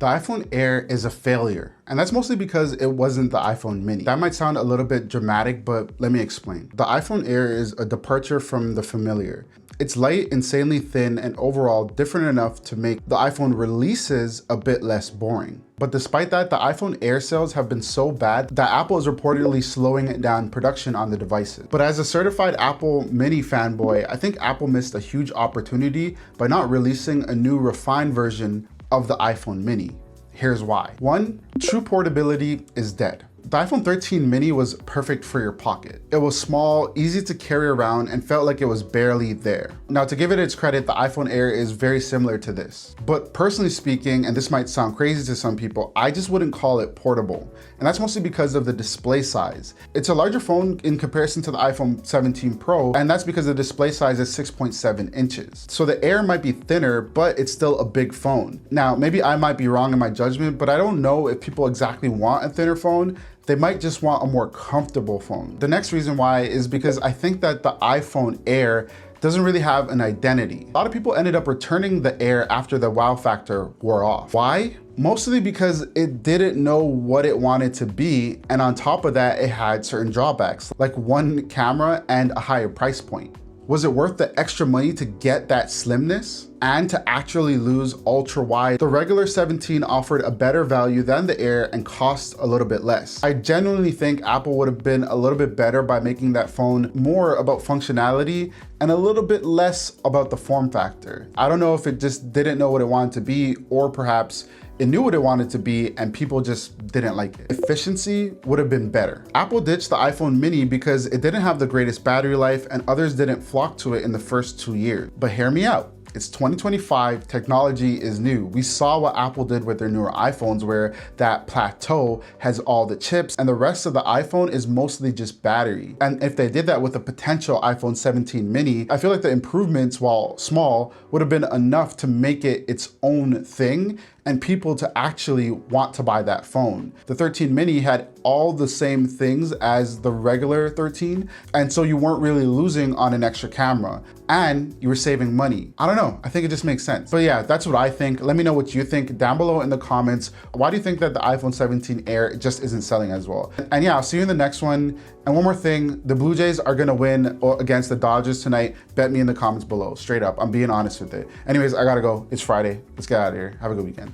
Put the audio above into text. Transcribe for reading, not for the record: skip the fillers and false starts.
The iPhone Air is a failure, and that's mostly because it wasn't the iPhone mini. That might sound a little bit dramatic, but let me explain. The iPhone Air is a departure from the familiar. It's light, insanely thin, and overall different enough to make the iPhone releases a bit less boring. But despite that, the iPhone Air sales have been so bad that Apple is reportedly slowing down production on the devices. But as a certified Apple mini fanboy, I think Apple missed a huge opportunity by not releasing a new refined version of the iPhone mini. Here's why. One, true portability is dead. The iPhone 13 mini was perfect for your pocket. It was small, easy to carry around, and felt like it was barely there. Now, to give it its credit, the iPhone Air is very similar to this. But personally speaking, and this might sound crazy to some people, I just wouldn't call it portable. And that's mostly because of the display size. It's a larger phone in comparison to the iPhone 17 Pro, and that's because the display size is 6.7 inches. So the Air might be thinner, but it's still a big phone. Now, maybe I might be wrong in my judgment, but I don't know if people exactly want a thinner phone. They might just want a more comfortable phone. The next reason why is because I think that the iPhone Air doesn't really have an identity. A lot of people ended up returning the Air after the wow factor wore off. Why? Mostly because it didn't know what it wanted to be, and on top of that, it had certain drawbacks, like one camera and a higher price point. Was it worth the extra money to get that slimness and to actually lose ultra wide? The regular 17 offered a better value than the Air and cost a little bit less. I genuinely think Apple would have been a little bit better by making that phone more about functionality and a little bit less about the form factor. I don't know if it just didn't know what it wanted to be, or perhaps it knew what it wanted to be and people just didn't like it. Efficiency would have been better. Apple ditched the iPhone mini because it didn't have the greatest battery life and others didn't flock to it in the first 2 years. But hear me out. It's 2025, technology is new. We saw what Apple did with their newer iPhones, where that plateau has all the chips and the rest of the iPhone is mostly just battery. And if they did that with a potential iPhone 17 mini, I feel like the improvements, while small, would have been enough to make it its own thing and people to actually want to buy that phone. The 13 mini had all the same things as the regular 13, and so you weren't really losing on an extra camera, and you were saving money. I don't know, I think it just makes sense. But yeah, that's what I think. Let me know what you think down below in the comments. Why do you think that the iPhone 17 Air just isn't selling as well? And yeah, I'll see you in the next one. And one more thing, the Blue Jays are gonna win against the Dodgers tonight. Bet me in the comments below, straight up. I'm being honest with it. Anyways, I gotta go, it's Friday. Let's get out of here, have a good weekend.